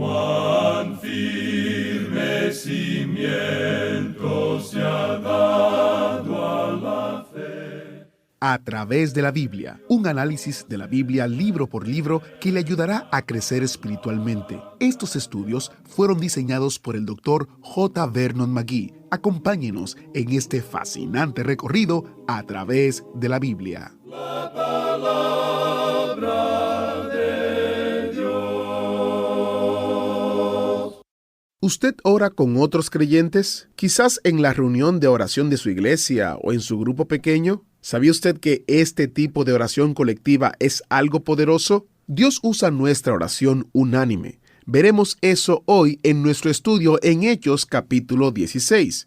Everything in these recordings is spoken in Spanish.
Cuán firme cimiento se ha dado a la fe. A través de la Biblia, un análisis de la Biblia libro por libro que le ayudará a crecer espiritualmente. Estos estudios fueron diseñados por el Dr. J. Vernon McGee. Acompáñenos en este fascinante recorrido a través de la Biblia. La palabra de Dios. ¿Usted ora con otros creyentes? Quizás en la reunión de oración de su iglesia o en su grupo pequeño. ¿Sabía usted que este tipo de oración colectiva es algo poderoso? Dios usa nuestra oración unánime. Veremos eso hoy en nuestro estudio en Hechos capítulo 16.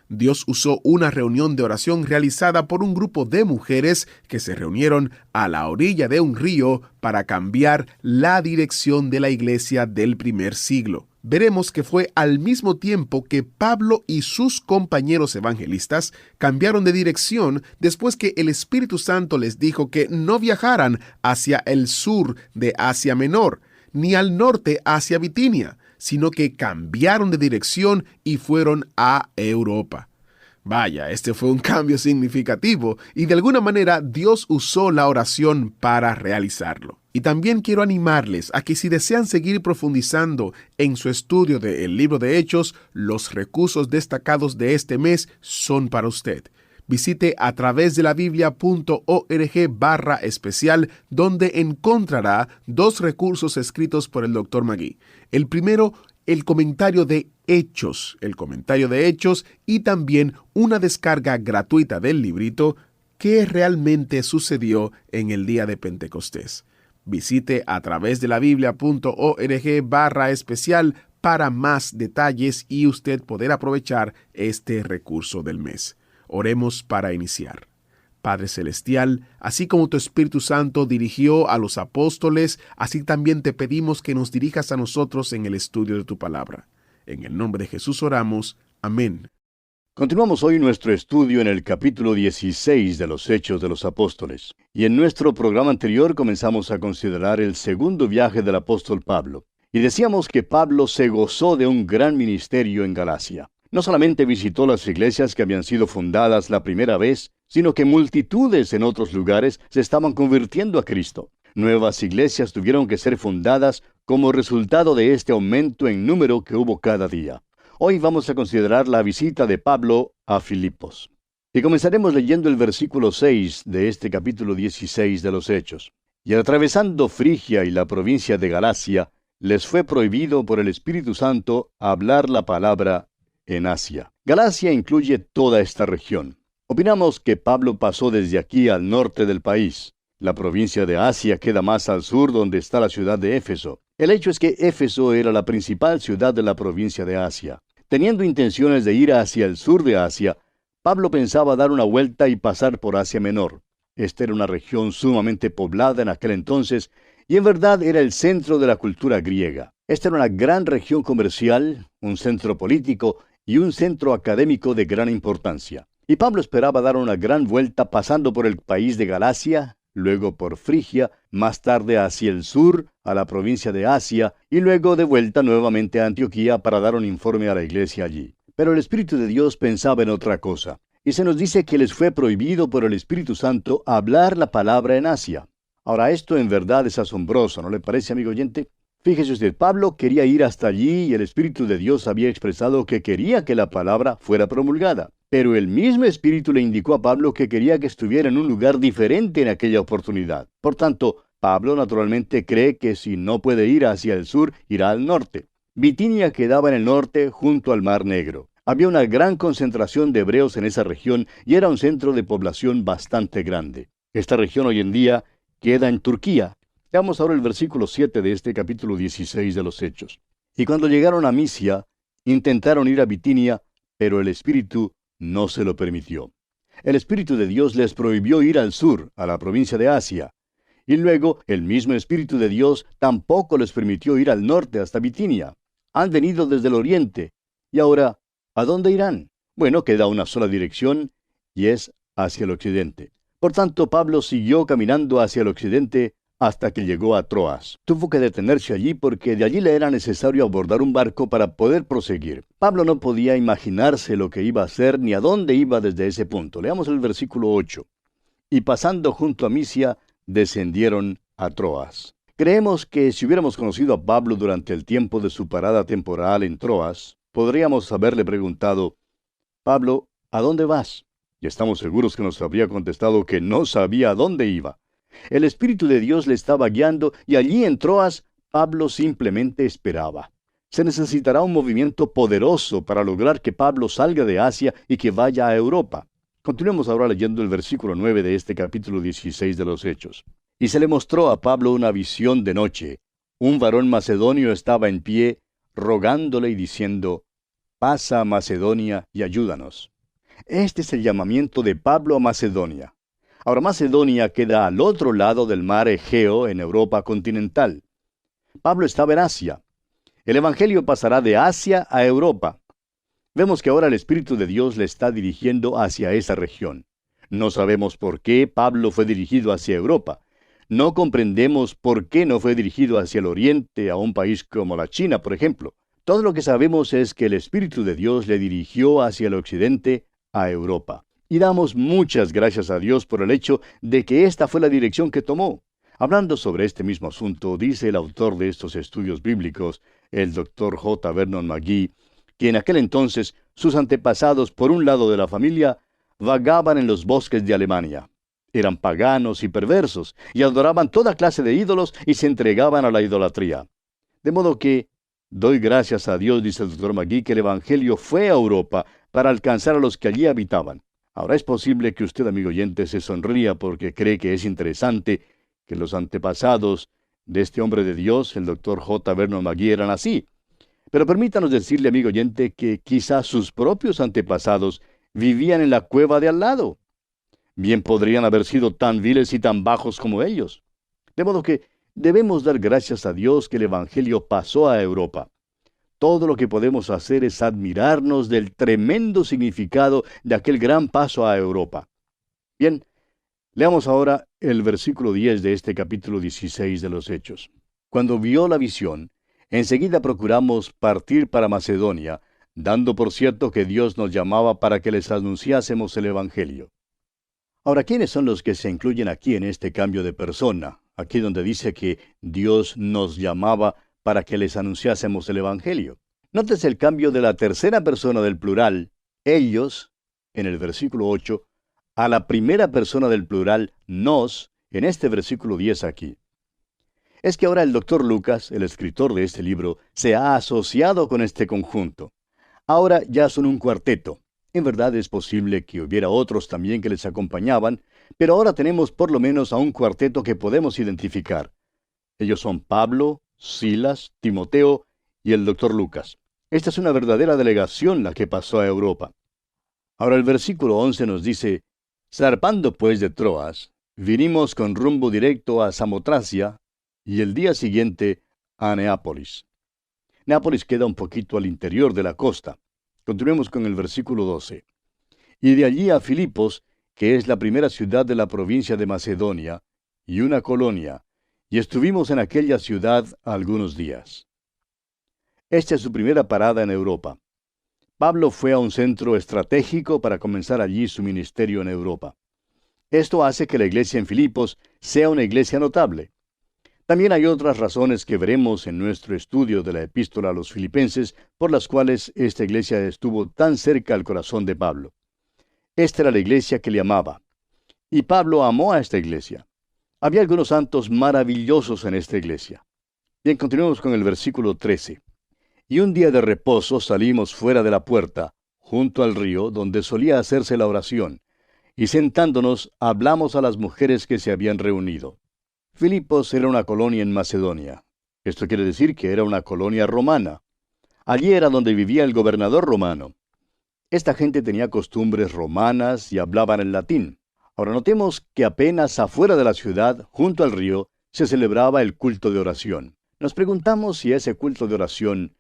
Dios usó una reunión de oración realizada por un grupo de mujeres que se reunieron a la orilla de un río para cambiar la dirección de la iglesia del primer siglo. Veremos que fue al mismo tiempo que Pablo y sus compañeros evangelistas cambiaron de dirección después que el Espíritu Santo les dijo que no viajaran hacia el sur de Asia Menor, ni al norte hacia Bitinia, sino que cambiaron de dirección y fueron a Europa. Vaya, este fue un cambio significativo y de alguna manera Dios usó la oración para realizarlo. Y también quiero animarles a que si desean seguir profundizando en su estudio del libro de Hechos, los recursos destacados de este mes son para usted. Visite a través de la biblia.org/especial, donde encontrará 2 recursos escritos por el Dr. McGee. El primero, el comentario de Hechos, y también una descarga gratuita del librito ¿Qué realmente sucedió en el día de Pentecostés? Visite a través de la biblia.org/especial para más detalles y usted poder aprovechar este recurso del mes. Oremos para iniciar. Padre Celestial, así como tu Espíritu Santo dirigió a los apóstoles, así también te pedimos que nos dirijas a nosotros en el estudio de tu palabra. En el nombre de Jesús oramos. Amén. Continuamos hoy nuestro estudio en el capítulo 16 de los Hechos de los Apóstoles. Y en nuestro programa anterior comenzamos a considerar el segundo viaje del apóstol Pablo. Y decíamos que Pablo se gozó de un gran ministerio en Galacia. No solamente visitó las iglesias que habían sido fundadas la primera vez, sino que multitudes en otros lugares se estaban convirtiendo a Cristo. Nuevas iglesias tuvieron que ser fundadas como resultado de este aumento en número que hubo cada día. Hoy vamos a considerar la visita de Pablo a Filipos. Y comenzaremos leyendo el versículo 6 de este capítulo 16 de los Hechos. Y atravesando Frigia y la provincia de Galacia, les fue prohibido por el Espíritu Santo hablar la palabra en Asia. Galacia incluye toda esta región. Opinamos que Pablo pasó desde aquí al norte del país. La provincia de Asia queda más al sur, donde está la ciudad de Éfeso. El hecho es que Éfeso era la principal ciudad de la provincia de Asia. Teniendo intenciones de ir hacia el sur de Asia, Pablo pensaba dar una vuelta y pasar por Asia Menor. Esta era una región sumamente poblada en aquel entonces, y en verdad era el centro de la cultura griega. Esta era una gran región comercial, un centro político y un centro académico de gran importancia. Y Pablo esperaba dar una gran vuelta pasando por el país de Galacia, luego por Frigia, más tarde hacia el sur, a la provincia de Asia, y luego de vuelta nuevamente a Antioquía para dar un informe a la iglesia allí. Pero el Espíritu de Dios pensaba en otra cosa, y se nos dice que les fue prohibido por el Espíritu Santo hablar la palabra en Asia. Ahora, esto en verdad es asombroso, ¿no le parece, amigo oyente? Fíjese usted, Pablo quería ir hasta allí y el Espíritu de Dios había expresado que quería que la palabra fuera promulgada. Pero el mismo Espíritu le indicó a Pablo que quería que estuviera en un lugar diferente en aquella oportunidad. Por tanto, Pablo naturalmente cree que si no puede ir hacia el sur, irá al norte. Bitinia quedaba en el norte, junto al Mar Negro. Había una gran concentración de hebreos en esa región y era un centro de población bastante grande. Esta región hoy en día queda en Turquía. Veamos ahora el versículo 7 de este capítulo 16 de los Hechos. Y cuando llegaron a Misia, intentaron ir a Bitinia, pero el Espíritu no se lo permitió. El Espíritu de Dios les prohibió ir al sur, a la provincia de Asia. Y luego, el mismo Espíritu de Dios tampoco les permitió ir al norte hasta Bitinia. Han venido desde el oriente. Y ahora, ¿a dónde irán? Bueno, queda una sola dirección, y es hacia el occidente. Por tanto, Pablo siguió caminando hacia el occidente hasta que llegó a Troas. Tuvo que detenerse allí porque de allí le era necesario abordar un barco para poder proseguir. Pablo no podía imaginarse lo que iba a hacer ni a dónde iba desde ese punto. Leamos el versículo 8. Y pasando junto a Misia, descendieron a Troas. Creemos que si hubiéramos conocido a Pablo durante el tiempo de su parada temporal en Troas, podríamos haberle preguntado: Pablo, ¿a dónde vas? Y estamos seguros que nos habría contestado que no sabía a dónde iba. El Espíritu de Dios le estaba guiando y allí en Troas, Pablo simplemente esperaba. Se necesitará un movimiento poderoso para lograr que Pablo salga de Asia y que vaya a Europa. Continuemos ahora leyendo el versículo 9 de este capítulo 16 de los Hechos. Y se le mostró a Pablo una visión de noche. Un varón macedonio estaba en pie, rogándole y diciendo: pasa a Macedonia y ayúdanos. Este es el llamamiento de Pablo a Macedonia. Ahora, Macedonia queda al otro lado del mar Egeo en Europa continental. Pablo estaba en Asia. El Evangelio pasará de Asia a Europa. Vemos que ahora el Espíritu de Dios le está dirigiendo hacia esa región. No sabemos por qué Pablo fue dirigido hacia Europa. No comprendemos por qué no fue dirigido hacia el oriente, a un país como la China, por ejemplo. Todo lo que sabemos es que el Espíritu de Dios le dirigió hacia el occidente, a Europa. Y damos muchas gracias a Dios por el hecho de que esta fue la dirección que tomó. Hablando sobre este mismo asunto, dice el autor de estos estudios bíblicos, el Dr. J. Vernon McGee, que en aquel entonces sus antepasados por un lado de la familia vagaban en los bosques de Alemania. Eran paganos y perversos, y adoraban toda clase de ídolos y se entregaban a la idolatría. De modo que, doy gracias a Dios, dice el Dr. McGee, que el Evangelio fue a Europa para alcanzar a los que allí habitaban. Ahora es posible que usted, amigo oyente, se sonría porque cree que es interesante que los antepasados de este hombre de Dios, el Dr. J. Vernon McGee, eran así. Pero permítanos decirle, amigo oyente, que quizás sus propios antepasados vivían en la cueva de al lado. Bien podrían haber sido tan viles y tan bajos como ellos. De modo que debemos dar gracias a Dios que el Evangelio pasó a Europa. Todo lo que podemos hacer es admirarnos del tremendo significado de aquel gran paso a Europa. Bien, leamos ahora el versículo 10 de este capítulo 16 de los Hechos. Cuando vio la visión, enseguida procuramos partir para Macedonia, dando por cierto que Dios nos llamaba para que les anunciásemos el Evangelio. Ahora, ¿quiénes son los que se incluyen aquí en este cambio de persona? Aquí donde dice que Dios nos llamaba para que les anunciásemos el Evangelio. Nótese el cambio de la tercera persona del plural, ellos, en el versículo 8, a la primera persona del plural, nos, en este versículo 10 aquí. Es que ahora el Dr. Lucas, el escritor de este libro, se ha asociado con este conjunto. Ahora ya son un cuarteto. En verdad es posible que hubiera otros también que les acompañaban, pero ahora tenemos por lo menos a un cuarteto que podemos identificar. Ellos son Pablo, Silas, Timoteo y el Dr. Lucas. Esta es una verdadera delegación la que pasó a Europa. Ahora el versículo 11 nos dice: zarpando pues de Troas, vinimos con rumbo directo a Samotracia y el día siguiente a Neápolis. Neápolis queda un poquito al interior de la costa. Continuemos con el versículo 12. Y de allí a Filipos, que es la primera ciudad de la provincia de Macedonia, y una colonia, y estuvimos en aquella ciudad algunos días. Esta es su primera parada en Europa. Pablo fue a un centro estratégico para comenzar allí su ministerio en Europa. Esto hace que la iglesia en Filipos sea una iglesia notable. También hay otras razones que veremos en nuestro estudio de la epístola a los Filipenses por las cuales esta iglesia estuvo tan cerca al corazón de Pablo. Esta era la iglesia que le amaba. Y Pablo amó a esta iglesia. Había algunos santos maravillosos en esta iglesia. Bien, continuemos con el versículo 13. Y un día de reposo salimos fuera de la puerta, junto al río, donde solía hacerse la oración, y sentándonos hablamos a las mujeres que se habían reunido. Filipos era una colonia en Macedonia. Esto quiere decir que era una colonia romana. Allí era donde vivía el gobernador romano. Esta gente tenía costumbres romanas y hablaban el latín. Ahora notemos que apenas afuera de la ciudad, junto al río, se celebraba el culto de oración. Nos preguntamos si ese culto de oración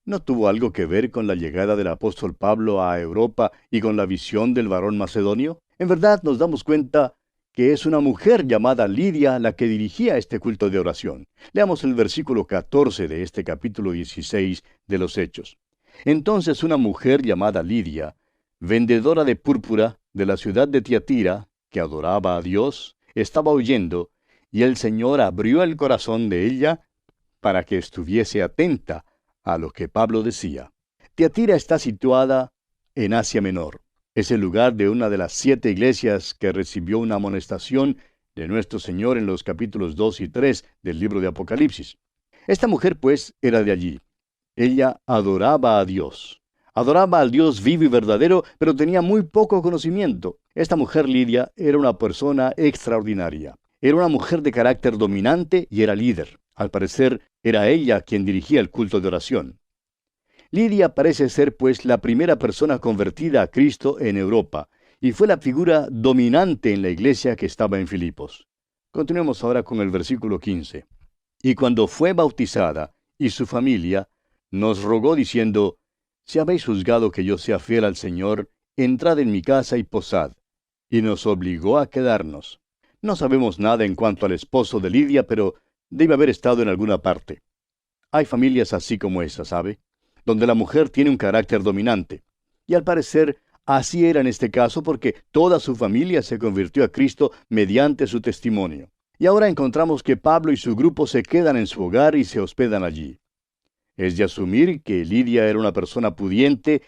no tuvo algo que ver con la llegada del apóstol Pablo a Europa y con la visión del varón macedonio. En verdad nos damos cuenta que es una mujer llamada Lidia la que dirigía este culto de oración. Leamos el versículo 14 de este capítulo 16 de los Hechos. Entonces una mujer llamada Lidia, vendedora de púrpura de la ciudad de Tiatira, que adoraba a Dios, estaba oyendo, y el Señor abrió el corazón de ella para que estuviese atenta a lo que Pablo decía. Tiatira está situada en Asia Menor. Es el lugar de una de las 7 iglesias que recibió una amonestación de nuestro Señor en los capítulos 2 y 3 del libro de Apocalipsis. Esta mujer, pues, era de allí. Ella adoraba a Dios. Adoraba al Dios vivo y verdadero, pero tenía muy poco conocimiento. Esta mujer Lidia era una persona extraordinaria. Era una mujer de carácter dominante y era líder. Al parecer, era ella quien dirigía el culto de oración. Lidia parece ser, pues, la primera persona convertida a Cristo en Europa, y fue la figura dominante en la iglesia que estaba en Filipos. Continuemos ahora con el versículo 15. Y cuando fue bautizada, y su familia, nos rogó diciendo, si habéis juzgado que yo sea fiel al Señor, entrad en mi casa y posad. Y nos obligó a quedarnos. No sabemos nada en cuanto al esposo de Lidia, pero debe haber estado en alguna parte. Hay familias así como esa, ¿sabe?, donde la mujer tiene un carácter dominante. Y al parecer, así era en este caso porque toda su familia se convirtió a Cristo mediante su testimonio. Y ahora encontramos que Pablo y su grupo se quedan en su hogar y se hospedan allí. Es de asumir que Lidia era una persona pudiente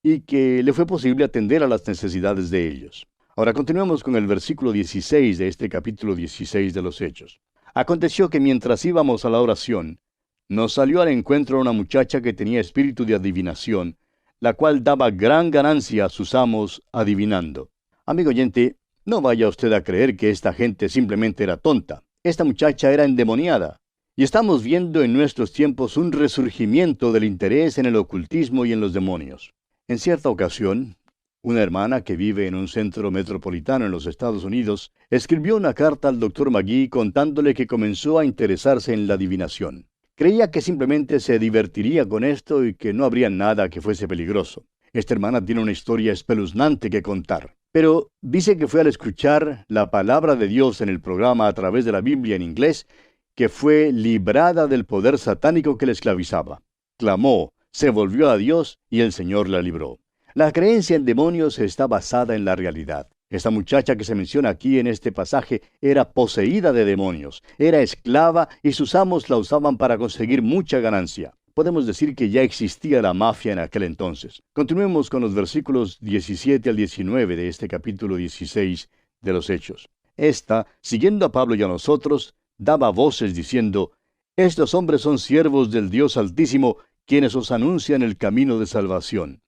y que le fue posible atender a las necesidades de ellos. Ahora continuemos con el versículo 16 de este capítulo 16 de los Hechos. Aconteció que mientras íbamos a la oración, nos salió al encuentro una muchacha que tenía espíritu de adivinación, la cual daba gran ganancia a sus amos adivinando. Amigo oyente, no vaya usted a creer que esta gente simplemente era tonta. Esta muchacha era endemoniada. Y estamos viendo en nuestros tiempos un resurgimiento del interés en el ocultismo y en los demonios. En cierta ocasión, una hermana que vive en un centro metropolitano en los Estados Unidos escribió una carta al Dr. McGee contándole que comenzó a interesarse en la adivinación. Creía que simplemente se divertiría con esto y que no habría nada que fuese peligroso. Esta hermana tiene una historia espeluznante que contar. Pero dice que fue al escuchar la palabra de Dios en el programa a través de la Biblia en inglés, que fue librada del poder satánico que la esclavizaba. Clamó, se volvió a Dios y el Señor la libró. La creencia en demonios está basada en la realidad. Esta muchacha que se menciona aquí en este pasaje era poseída de demonios, era esclava y sus amos la usaban para conseguir mucha ganancia. Podemos decir que ya existía la mafia en aquel entonces. Continuemos con los versículos 17 al 19 de este capítulo 16 de los Hechos. Esta, siguiendo a Pablo y a nosotros, daba voces diciendo, estos hombres son siervos del Dios Altísimo, quienes os anuncian el camino de salvación.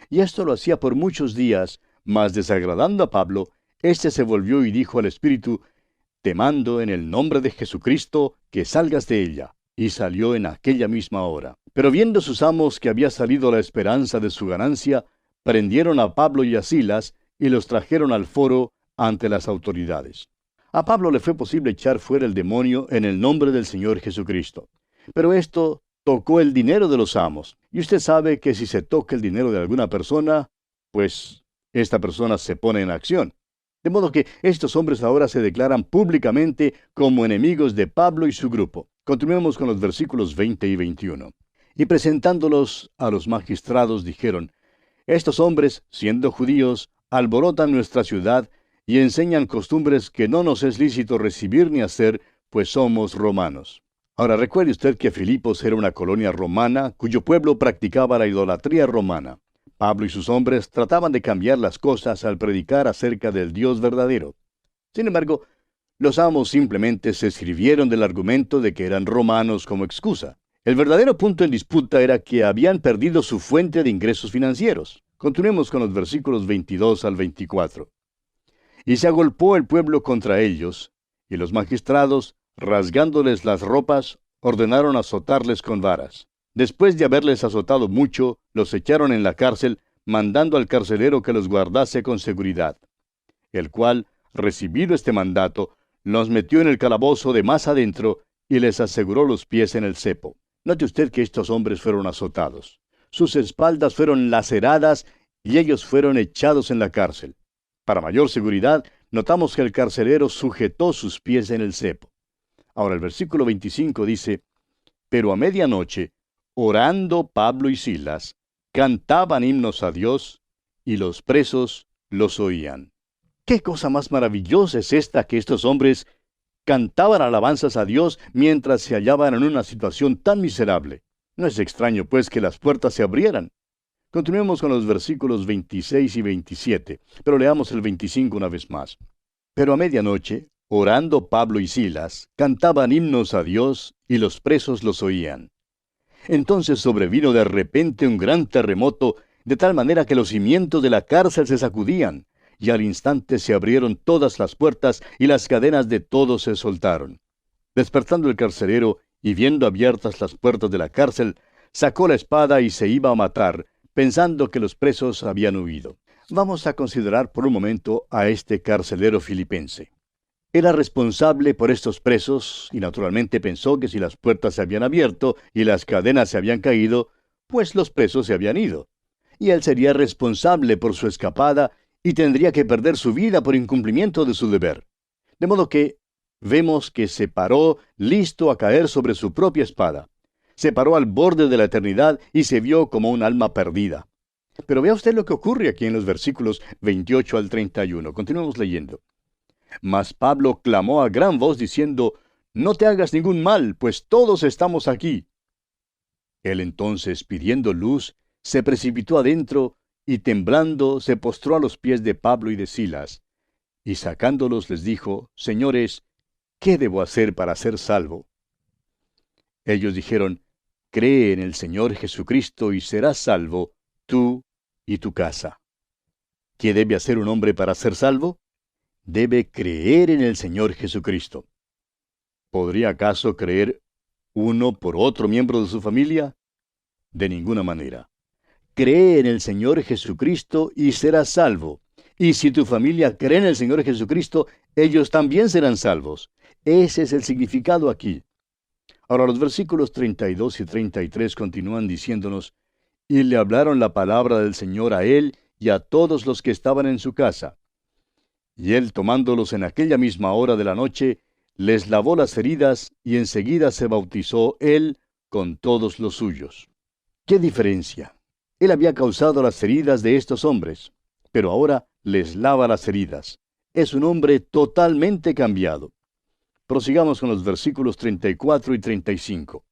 Y esto lo hacía por muchos días, mas desagradando a Pablo, éste se volvió y dijo al Espíritu, te mando en el nombre de Jesucristo que salgas de ella. Y salió en aquella misma hora. Pero viendo sus amos que había salido la esperanza de su ganancia, prendieron a Pablo y a Silas y los trajeron al foro ante las autoridades. A Pablo le fue posible echar fuera el demonio en el nombre del Señor Jesucristo. Pero esto tocó el dinero de los amos. Y usted sabe que si se toca el dinero de alguna persona, pues esta persona se pone en acción. De modo que estos hombres ahora se declaran públicamente como enemigos de Pablo y su grupo. Continuemos con los versículos 20 y 21. Y presentándolos a los magistrados dijeron, estos hombres, siendo judíos, alborotan nuestra ciudad y enseñan costumbres que no nos es lícito recibir ni hacer, pues somos romanos. Ahora recuerde usted que Filipos era una colonia romana cuyo pueblo practicaba la idolatría romana. Pablo y sus hombres trataban de cambiar las cosas al predicar acerca del Dios verdadero. Sin embargo, los amos simplemente se sirvieron del argumento de que eran romanos como excusa. El verdadero punto en disputa era que habían perdido su fuente de ingresos financieros. Continuemos con los versículos 22 al 24. Y se agolpó el pueblo contra ellos, y los magistrados, rasgándoles las ropas, ordenaron azotarles con varas. Después de haberles azotado mucho, los echaron en la cárcel, mandando al carcelero que los guardase con seguridad. El cual, recibido este mandato, los metió en el calabozo de más adentro y les aseguró los pies en el cepo. Note usted que estos hombres fueron azotados. Sus espaldas fueron laceradas y ellos fueron echados en la cárcel. Para mayor seguridad, notamos que el carcelero sujetó sus pies en el cepo. Ahora el versículo 25 dice, pero a medianoche, orando Pablo y Silas, cantaban himnos a Dios, y los presos los oían. ¿Qué cosa más maravillosa es esta que estos hombres cantaban alabanzas a Dios mientras se hallaban en una situación tan miserable? No es extraño, pues, que las puertas se abrieran. Continuemos con los versículos 26 y 27, pero leamos el 25 una vez más. Pero a medianoche, orando Pablo y Silas, cantaban himnos a Dios, y los presos los oían. Entonces sobrevino de repente un gran terremoto, de tal manera que los cimientos de la cárcel se sacudían, y al instante se abrieron todas las puertas, y las cadenas de todos se soltaron. Despertando el carcelero, y viendo abiertas las puertas de la cárcel, sacó la espada y se iba a matar, pensando que los presos habían huido. Vamos a considerar por un momento a este carcelero filipense. Era responsable por estos presos, y naturalmente pensó que si las puertas se habían abierto y las cadenas se habían caído, pues los presos se habían ido. Y él sería responsable por su escapada y tendría que perder su vida por incumplimiento de su deber. De modo que vemos que se paró listo a caer sobre su propia espada. Se paró al borde de la eternidad y se vio como un alma perdida. Pero vea usted lo que ocurre aquí en los versículos 28 al 31. Continuemos leyendo. Mas Pablo clamó a gran voz diciendo, no te hagas ningún mal, pues todos estamos aquí. Él entonces, pidiendo luz, se precipitó adentro y temblando se postró a los pies de Pablo y de Silas. Y sacándolos les dijo, Señores, ¿qué debo hacer para ser salvo? Ellos dijeron, cree en el Señor Jesucristo y serás salvo, tú y tu casa. ¿Qué debe hacer un hombre para ser salvo? Debe creer en el Señor Jesucristo. ¿Podría acaso creer uno por otro miembro de su familia? De ninguna manera. Cree en el Señor Jesucristo y serás salvo. Y si tu familia cree en el Señor Jesucristo, ellos también serán salvos. Ese es el significado aquí. Ahora los versículos 32 y 33 continúan diciéndonos, y le hablaron la palabra del Señor a él y a todos los que estaban en su casa. Y él, tomándolos en aquella misma hora de la noche, les lavó las heridas, y enseguida se bautizó él con todos los suyos. ¡Qué diferencia! Él había causado las heridas de estos hombres, pero ahora les lava las heridas. Es un hombre totalmente cambiado. Prosigamos con los versículos 34 y 35.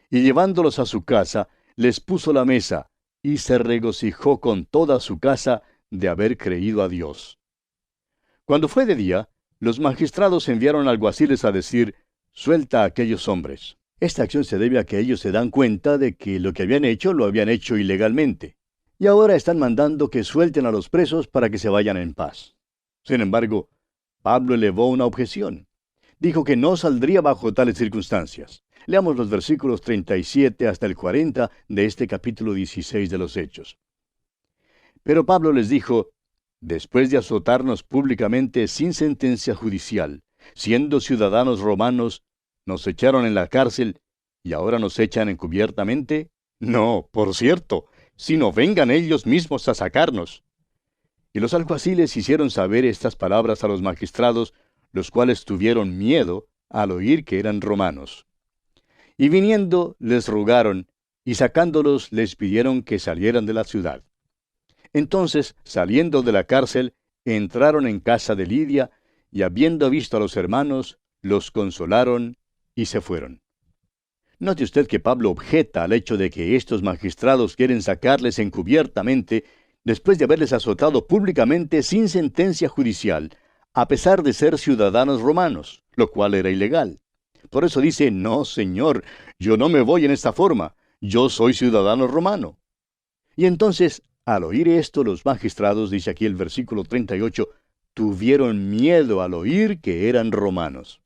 Y llevándolos a su casa, les puso la mesa, y se regocijó con toda su casa de haber creído a Dios. Cuando fue de día, los magistrados enviaron alguaciles a decir, suelta a aquellos hombres. Esta acción se debe a que ellos se dan cuenta de que lo que habían hecho lo habían hecho ilegalmente. Y ahora están mandando que suelten a los presos para que se vayan en paz. Sin embargo, Pablo elevó una objeción. Dijo que no saldría bajo tales circunstancias. Leamos los versículos 37 hasta el 40 de este capítulo 16 de los Hechos. Pero Pablo les dijo, después de azotarnos públicamente sin sentencia judicial, siendo ciudadanos romanos, nos echaron en la cárcel y ahora nos echan encubiertamente. No, por cierto, sino vengan ellos mismos a sacarnos. Y los alguaciles hicieron saber estas palabras a los magistrados, los cuales tuvieron miedo al oír que eran romanos. Y viniendo les rogaron, y sacándolos les pidieron que salieran de la ciudad. Entonces, saliendo de la cárcel, entraron en casa de Lidia, y habiendo visto a los hermanos, los consolaron y se fueron. Note usted que Pablo objeta al hecho de que estos magistrados quieren sacarles encubiertamente, después de haberles azotado públicamente sin sentencia judicial, a pesar de ser ciudadanos romanos, lo cual era ilegal. Por eso dice, no, Señor, yo no me voy en esta forma, yo soy ciudadano romano. Y entonces, al oír esto, los magistrados, dice aquí el versículo 38, tuvieron miedo al oír que eran romanos.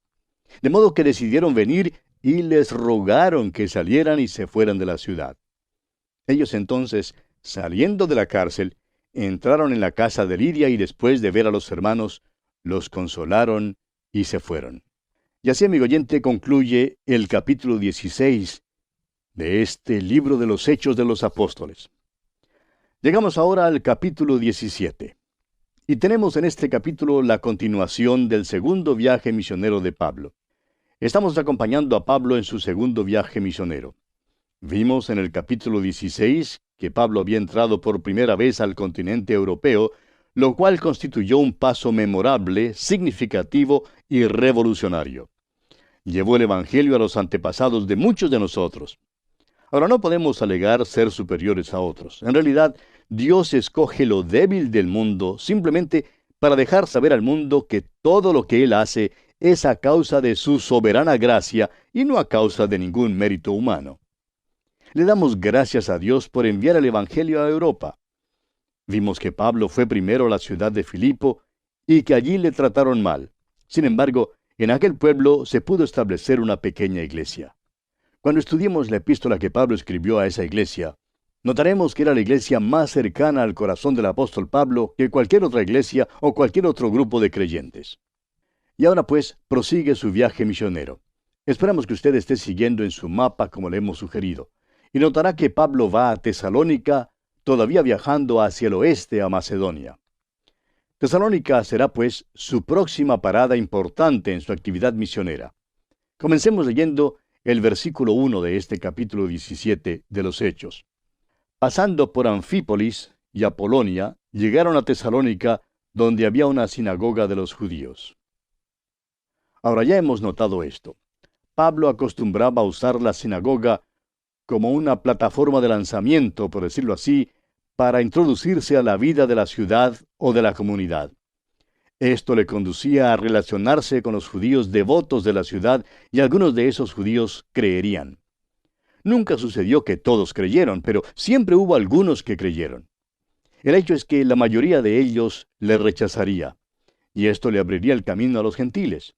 De modo que decidieron venir y les rogaron que salieran y se fueran de la ciudad. Ellos entonces, saliendo de la cárcel, entraron en la casa de Lidia y después de ver a los hermanos, los consolaron y se fueron. Y así, amigo oyente, concluye el capítulo 16 de este libro de los Hechos de los Apóstoles. Llegamos ahora al capítulo 17. Y tenemos en este capítulo la continuación del segundo viaje misionero de Pablo. Estamos acompañando a Pablo en su segundo viaje misionero. Vimos en el capítulo 16 que Pablo había entrado por primera vez al continente europeo, lo cual constituyó un paso memorable, significativo y revolucionario. Llevó el Evangelio a los antepasados de muchos de nosotros. Ahora, no podemos alegar ser superiores a otros. En realidad, Dios escoge lo débil del mundo simplemente para dejar saber al mundo que todo lo que Él hace es a causa de su soberana gracia y no a causa de ningún mérito humano. Le damos gracias a Dios por enviar el Evangelio a Europa. Vimos que Pablo fue primero a la ciudad de Filipo y que allí le trataron mal. Sin embargo, en aquel pueblo se pudo establecer una pequeña iglesia. Cuando estudiemos la epístola que Pablo escribió a esa iglesia, notaremos que era la iglesia más cercana al corazón del apóstol Pablo que cualquier otra iglesia o cualquier otro grupo de creyentes. Y ahora pues, prosigue su viaje misionero. Esperamos que usted esté siguiendo en su mapa como le hemos sugerido. Y notará que Pablo va a Tesalónica, todavía viajando hacia el oeste a Macedonia. Tesalónica será pues su próxima parada importante en su actividad misionera. Comencemos leyendo el versículo 1 de este capítulo 17 de los Hechos. Pasando por Anfípolis y Apolonia, llegaron a Tesalónica, donde había una sinagoga de los judíos. Ahora ya hemos notado esto. Pablo acostumbraba a usar la sinagoga como una plataforma de lanzamiento, por decirlo así, para introducirse a la vida de la ciudad o de la comunidad. Esto le conducía a relacionarse con los judíos devotos de la ciudad y algunos de esos judíos creerían. Nunca sucedió que todos creyeron, pero siempre hubo algunos que creyeron. El hecho es que la mayoría de ellos le rechazaría, y esto le abriría el camino a los gentiles.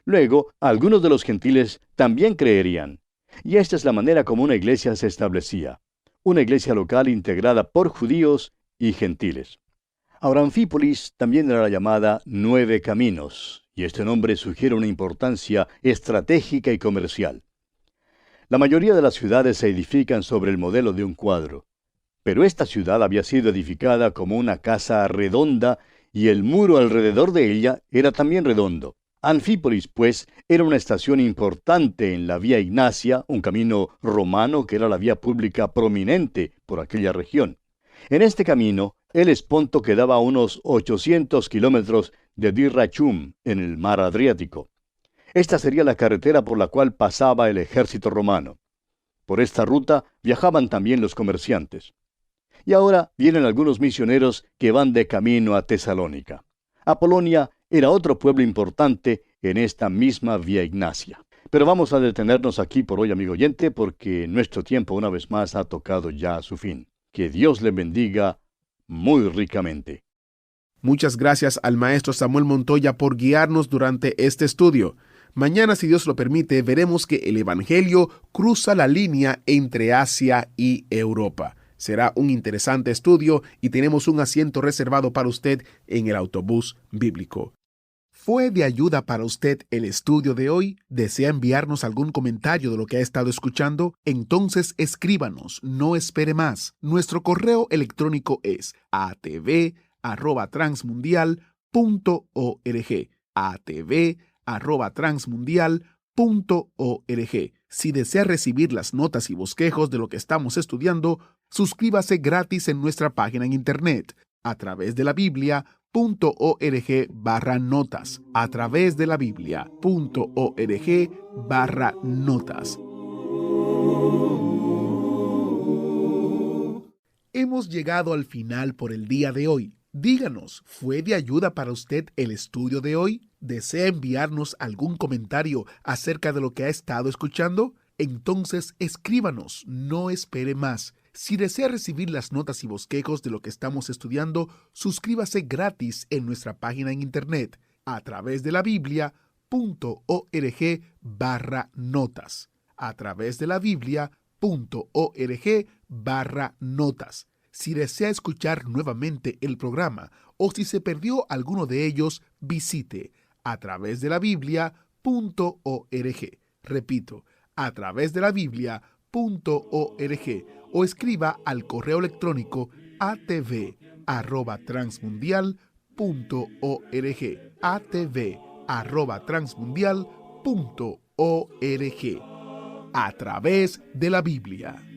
Luego, algunos de los gentiles también creerían, y esta es la manera como una iglesia se establecía, una iglesia local integrada por judíos y gentiles. Ahora, Anfípolis también era la llamada Nueve Caminos, y este nombre sugiere una importancia estratégica y comercial. La mayoría de las ciudades se edifican sobre el modelo de un cuadro, pero esta ciudad había sido edificada como una casa redonda y el muro alrededor de ella era también redondo. Anfípolis, pues, era una estación importante en la Vía Ignacia, un camino romano que era la vía pública prominente por aquella región. En este camino, el Esponto quedaba a unos 800 kilómetros de Dyrrachum, en el mar Adriático. Esta sería la carretera por la cual pasaba el ejército romano. Por esta ruta viajaban también los comerciantes. Y ahora vienen algunos misioneros que van de camino a Tesalónica. Apolonia era otro pueblo importante en esta misma Vía Ignacia. Pero vamos a detenernos aquí por hoy, amigo oyente, porque nuestro tiempo una vez más ha tocado ya a su fin. Que Dios le bendiga muy ricamente. Muchas gracias al maestro Samuel Montoya por guiarnos durante este estudio. Mañana, si Dios lo permite, veremos que el Evangelio cruza la línea entre Asia y Europa. Será un interesante estudio y tenemos un asiento reservado para usted en el autobús bíblico. ¿Fue de ayuda para usted el estudio de hoy? ¿Desea enviarnos algún comentario de lo que ha estado escuchando? Entonces escríbanos, no espere más. Nuestro correo electrónico es atv@transmundial.org. atv@transmundial.org. Si desea recibir las notas y bosquejos de lo que estamos estudiando, suscríbase gratis en nuestra página en internet a través de la Biblia.org/notas. A través de la Biblia.org/notas. Hemos llegado al final por el día de hoy. Díganos, ¿fue de ayuda para usted el estudio de hoy? ¿Desea enviarnos algún comentario acerca de lo que ha estado escuchando? Entonces escríbanos, no espere más. Si desea recibir las notas y bosquejos de lo que estamos estudiando, suscríbase gratis en nuestra página en internet a través de la Biblia.org/notas. A través de la Biblia.org/notas. Si desea escuchar nuevamente el programa o si se perdió alguno de ellos, visite a través de la Biblia.org. Repito, a través de la Biblia.org o escriba al correo electrónico atv@transmundial.org. atv@transmundial.org, a través de la Biblia.